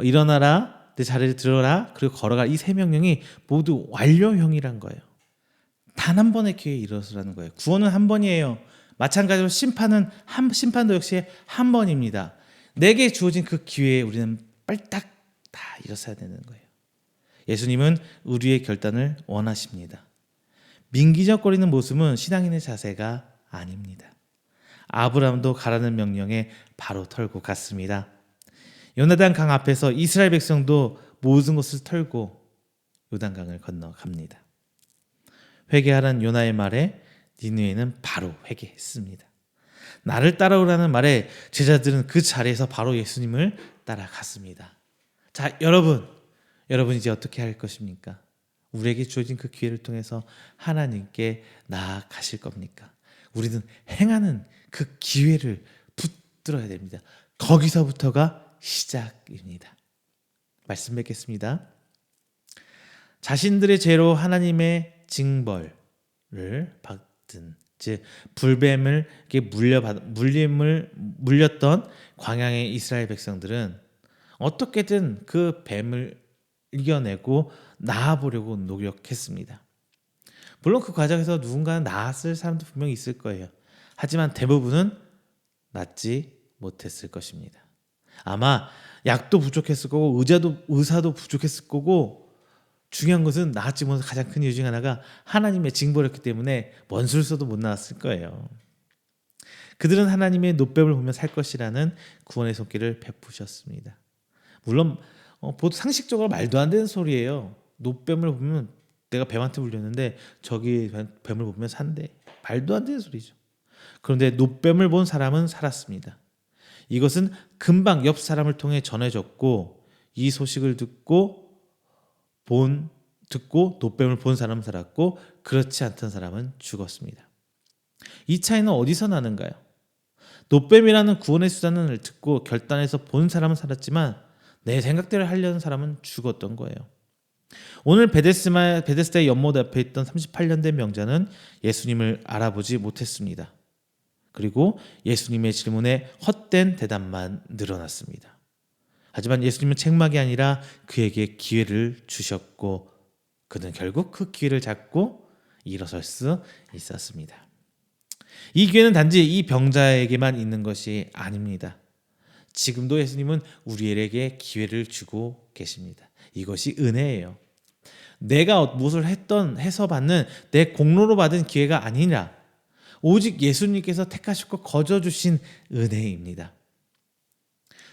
일어나라, 내 자리를 들어라, 그리고 걸어가, 이 세 명령이 모두 완료형이란 거예요. 단 한 번의 기회에 일어서라는 거예요. 구원은 한 번이에요. 마찬가지로 심판도 역시 한 번입니다. 내게 주어진 그 기회에 우리는 빨딱 다 일어서야 되는 거예요. 예수님은 우리의 결단을 원하십니다. 민기적거리는 모습은 신앙인의 자세가 아닙니다. 아브라함도 가라는 명령에 바로 털고 갔습니다. 요나단 강 앞에서 이스라엘 백성도 모든 것을 털고 요단강을 건너갑니다. 회개하라는 요나의 말에 니느웨는 바로 회개했습니다. 나를 따라오라는 말에 제자들은 그 자리에서 바로 예수님을 따라갔습니다. 자, 여러분 이제 어떻게 할 것입니까? 우리에게 주어진 그 기회를 통해서 하나님께 나아가실 겁니까? 우리는 행하는 그 기회를 붙들어야 됩니다. 거기서부터가 시작입니다. 말씀 뵙겠습니다. 자신들의 죄로 하나님의 징벌을 받은, 즉 불뱀을 물렸던 광야의 이스라엘 백성들은 어떻게든 그 뱀을 이겨내고 나아보려고 노력했습니다. 물론 그 과정에서 누군가는 나았을 사람도 분명히 있을 거예요. 하지만 대부분은 낫지 못했을 것입니다. 아마 약도 부족했을 거고 의사도 부족했을 거고, 중요한 것은 나았지 못한 가장 큰 이유 중 하나가 하나님의 징벌이었기 때문에 원술서도 못 나왔을 거예요. 그들은 하나님의 노뱀을 보며 살 것이라는 구원의 손길을 베푸셨습니다. 물론 보통 상식적으로 말도 안 되는 소리예요. 노뱀을 보면 내가 뱀한테 물렸는데 저기 뱀을 보면 산대. 말도 안 되는 소리죠. 그런데 노뱀을 본 사람은 살았습니다. 이것은 금방 옆 사람을 통해 전해졌고, 이 소식을 듣고 노뱀을 본 사람은 살았고 그렇지 않던 사람은 죽었습니다. 이 차이는 어디서 나는가요? 노뱀이라는 구원의 수단을 듣고 결단해서 본 사람은 살았지만 내 생각대로 하려는 사람은 죽었던 거예요. 오늘 베데스다의 연못 앞에 있던 38년 된 명자는 예수님을 알아보지 못했습니다. 그리고 예수님의 질문에 헛된 대답만 늘어났습니다. 하지만 예수님은 책망이 아니라 그에게 기회를 주셨고 그는 결국 그 기회를 잡고 일어설 수 있었습니다. 이 기회는 단지 이 병자에게만 있는 것이 아닙니다. 지금도 예수님은 우리에게 기회를 주고 계십니다. 이것이 은혜예요. 내가 무엇을 해서 받는 내 공로로 받은 기회가 아니라 오직 예수님께서 택하시고 거저주신 은혜입니다.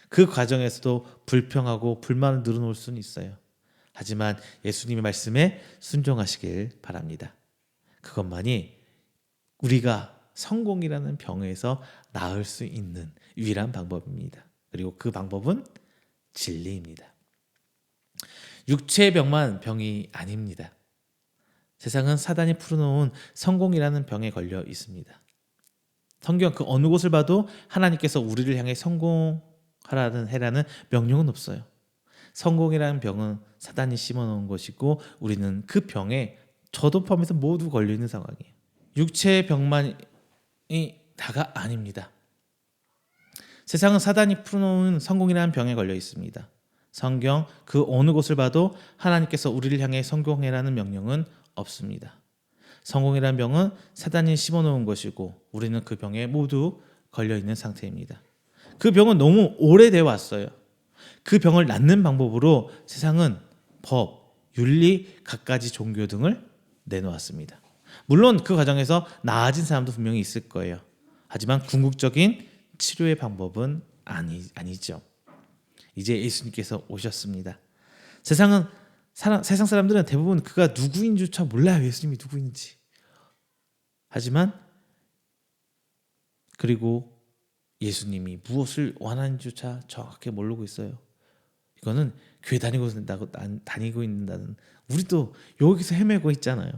그 과정에서도 불평하고 불만을 늘어놓을 수는 있어요. 하지만 예수님의 말씀에 순종하시길 바랍니다. 그것만이 우리가 성공이라는 병에서 나을 수 있는 유일한 방법입니다. 그리고 그 방법은 진리입니다. 육체의 병만 병이 아닙니다. 세상은 사단이 풀어놓은 성공이라는 병에 걸려 있습니다. 성경 그 어느 곳을 봐도 하나님께서 우리를 향해 해라는 명령은 없어요. 성공이라는 병은 사단이 심어놓은 것이고 우리는 그 병에 저도 포함해서 모두 걸려있는 상황이에요. 육체의 병만이 다가 아닙니다. 세상은 사단이 풀어놓은 성공이라는 병에 걸려 있습니다. 성경 그 어느 곳을 봐도 하나님께서 우리를 향해 성공해라는 명령은 없습니다. 성공이라는 병은 사단이 심어놓은 것이고 우리는 그 병에 모두 걸려있는 상태입니다. 그 병은 너무 오래되어 왔어요. 그 병을 낫는 방법으로 세상은 법, 윤리, 갖가지 종교 등을 내놓았습니다. 물론 그 과정에서 나아진 사람도 분명히 있을 거예요. 하지만 궁극적인 치료의 방법은 아니죠. 이제 예수님께서 오셨습니다. 세상 사람들은 대부분 그가 누구인지조차 몰라요. 예수님이 누구인지. 하지만 그리고 예수님이 무엇을 원하는지조차 정확하게 모르고 있어요. 이거는 교회 다니고 있는다는 우리도 여기서 헤매고 있잖아요.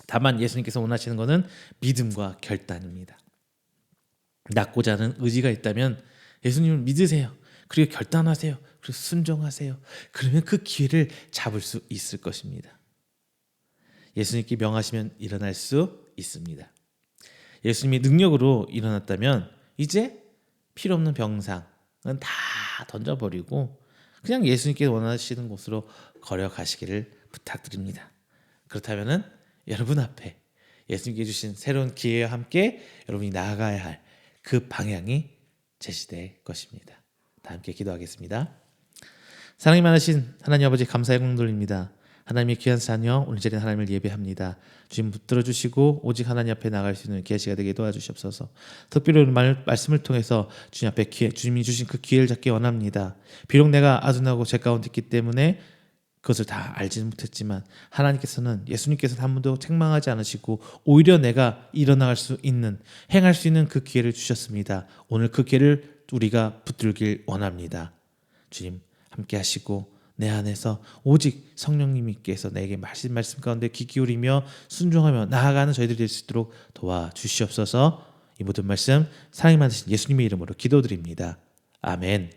다만 예수님께서 원하시는 것은 믿음과 결단입니다. 낫고자 하는 의지가 있다면 예수님을 믿으세요. 그리고 결단하세요. 그리고 순종하세요. 그러면 그 기회를 잡을 수 있을 것입니다. 예수님께 명하시면 일어날 수 있습니다. 예수님이 능력으로 일어났다면 이제 필요 없는 병상은 다 던져버리고 그냥 예수님께 원하시는 곳으로 걸어가시기를 부탁드립니다. 그렇다면 여러분 앞에 예수님께 주신 새로운 기회와 함께 여러분이 나아가야 할 그 방향이 제시될 것입니다. 다 함께 기도하겠습니다. 사랑이 많으신 하나님 아버지 감사의 공을 돌립니다. 하나님의 귀한 자녀 오늘 자리에 하나님을 예배합니다. 주님 붙들어 주시고 오직 하나님 앞에 나갈 수 있는 귀한 시간 되게 도와주시옵소서. 특별히 오늘 말씀을 통해서 주님 앞에 주님이 주신 그 기회를 잡기 원합니다. 비록 내가 아둔하고 죄 가운데 있기 때문에 그것을 다 알지는 못했지만 하나님께서는 예수님께서는 한 번도 책망하지 않으시고 오히려 내가 일어나갈 수 있는 행할 수 있는 그 기회를 주셨습니다. 오늘 그 기회를 우리가 붙들길 원합니다. 주님 함께 하시고 내 안에서 오직 성령님께서 내게 말씀 가운데 귀 기울이며 순종하며 나아가는 저희들이 될 수 있도록 도와주시옵소서. 이 모든 말씀 사랑이 많으신 예수님의 이름으로 기도드립니다. 아멘.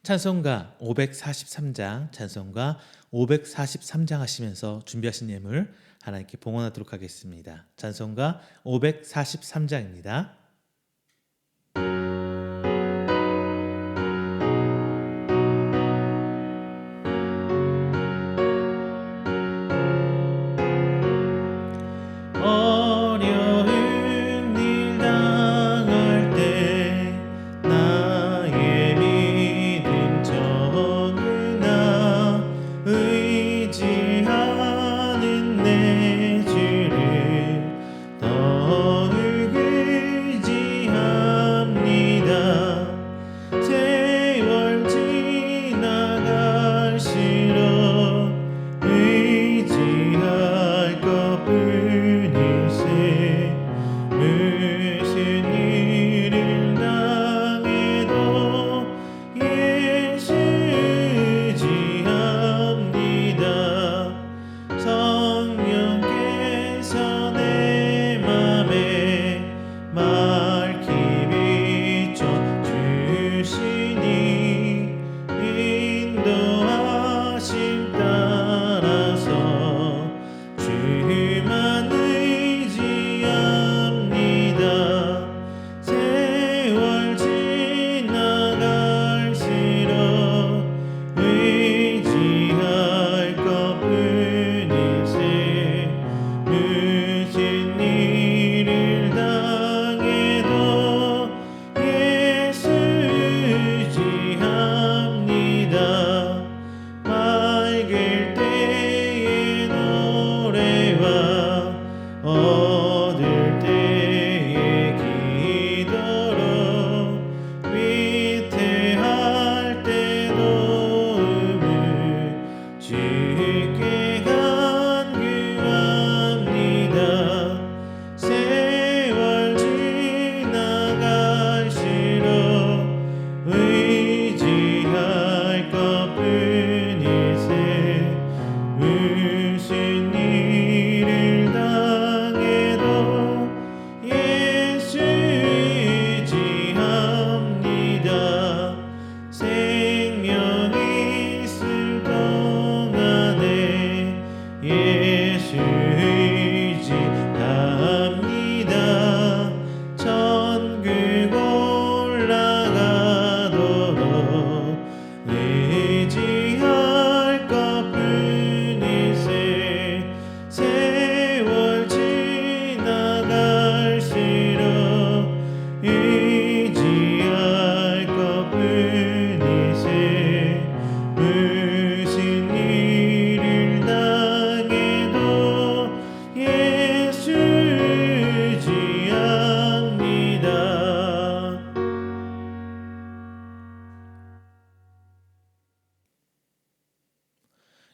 찬송가 543장 찬송가 543장 하시면서 준비하신 예물 하나님께 봉헌하도록 하겠습니다. 찬송가 543장입니다.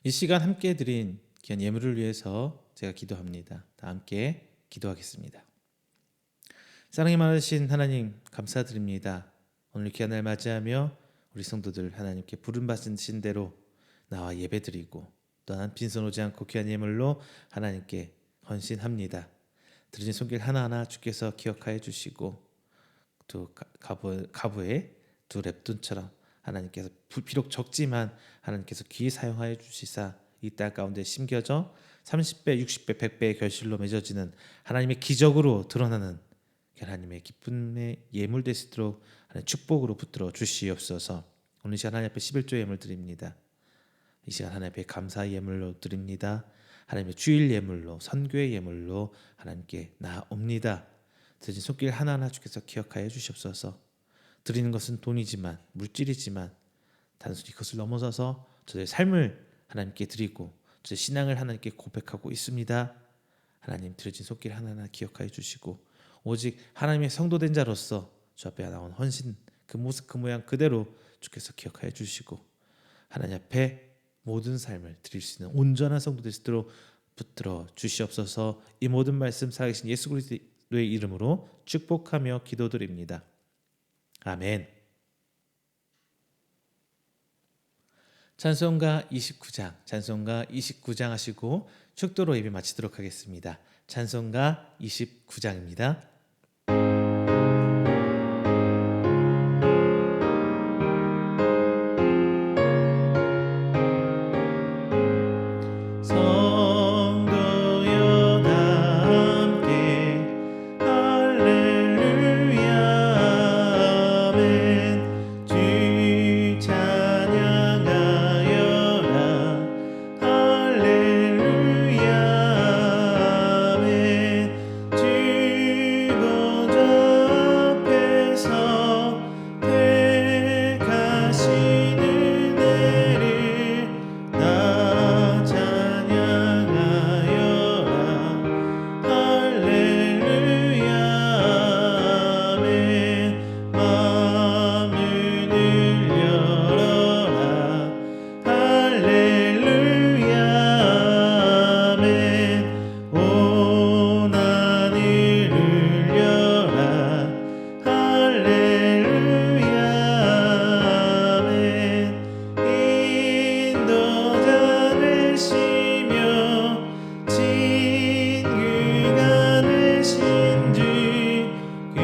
이 시간 함께 드린 귀한 예물을 위해서 제가 기도합니다. 다 함께 기도하겠습니다. 사랑이 많으신 하나님 감사드립니다. 오늘 귀한 날 맞이하며 우리 성도들 하나님께 부름받으신 대로 나와 예배드리고 또한 빈손 오지 않고 귀한 예물로 하나님께 헌신합니다. 드린 손길 하나하나 주께서 기억하여 주시고 또 가부의 두 랩돈처럼 하나님께서 비록 적지만 하나님께서 귀히 사용하여 주시사 이 땅 가운데 심겨져 30배, 60배, 100배의 결실로 맺어지는 하나님의 기적으로 드러나는 하나님의 기쁨의 예물 될 수 있도록 축복으로 붙들어 주시옵소서. 오늘 시간 하나님 앞에 11조 예물 드립니다. 이 시간 하나님 앞에 감사 예물로 드립니다. 하나님의 주일 예물로 선교의 예물로 하나님께 나옵니다. 드린 손길 하나하나 주께서 기억하여 주시옵소서. 드리는 것은 돈이지만 물질이지만 단순히 그것을 넘어서서 저의 삶을 하나님께 드리고 저의 신앙을 하나님께 고백하고 있습니다. 하나님 드려진 손길 하나하나 기억하여 주시고 오직 하나님의 성도된 자로서 주 앞에 나온 헌신 그 모습 그 모양 그대로 주께서 기억하여 주시고 하나님 앞에 모든 삶을 드릴 수 있는 온전한 성도 될 수 있도록 붙들어 주시옵소서. 이 모든 말씀 살아계신 예수 그리스도의 이름으로 축복하며 기도드립니다. 아멘. 찬송가 29장 하시고 축도로 예배 마치도록 하겠습니다. 찬송가 29장입니다. 성도여 다 함께 할렐루야 아멘. 주 찬양하여라 할렐루야 아멘. 주 보좌 앞에서 택하신 은혜를 나 찬양하여라 할렐루야 아멘. 마음을 열어라 할렐루야 아멘. 온 하늘 울려라 할렐루야 아멘. 인도자 되시며 친구가 되신 주 그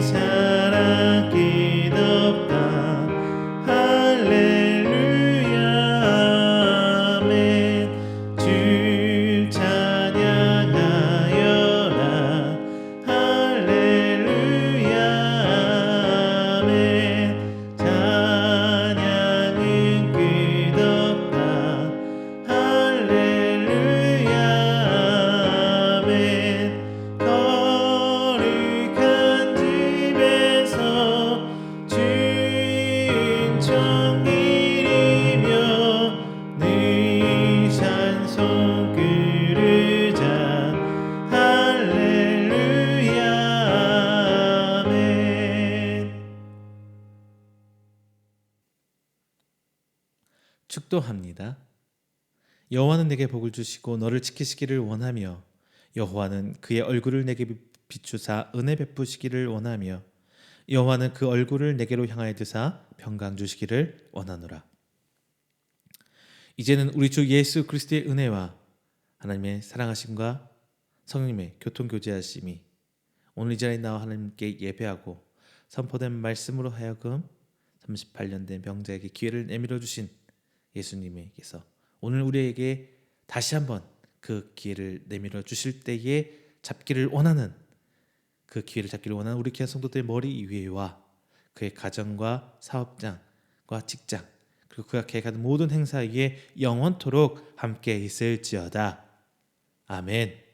사랑 끝없다 할렐루야 아멘. 주 찬양하여라 할렐루야 아멘. 찬양은 끝없다 할렐루야 아멘. 거룩한 집에서 주인 청일이며 늘 찬송 부르자 할렐루야 아멘. 축도합니다. 여호와는 내게 복을 주시고 너를 지키시기를 원하며 여호와는 그의 얼굴을 내게 비추사 은혜 베푸시기를 원하며 여호와는 그 얼굴을 내게로 향하여 드사 평강 주시기를 원하노라. 이제는 우리 주 예수 그리스도의 은혜와 하나님의 사랑하심과 성령님의 교통교제하심이 오늘 이 자리에 나와 하나님께 예배하고 선포된 말씀으로 하여금 38년 된 병자에게 기회를 내밀어 주신 예수님에게서 오늘 우리에게 다시 한번 그 기회를 내밀어 주실 때에 잡기를 원하는 그 기회를 잡기를 원하는 우리 귀한 성도들의 머리 위에와 그의 가정과 사업장과 직장 그리고 그가 계획하는 모든 행사 위에 영원토록 함께 있을지어다. 아멘.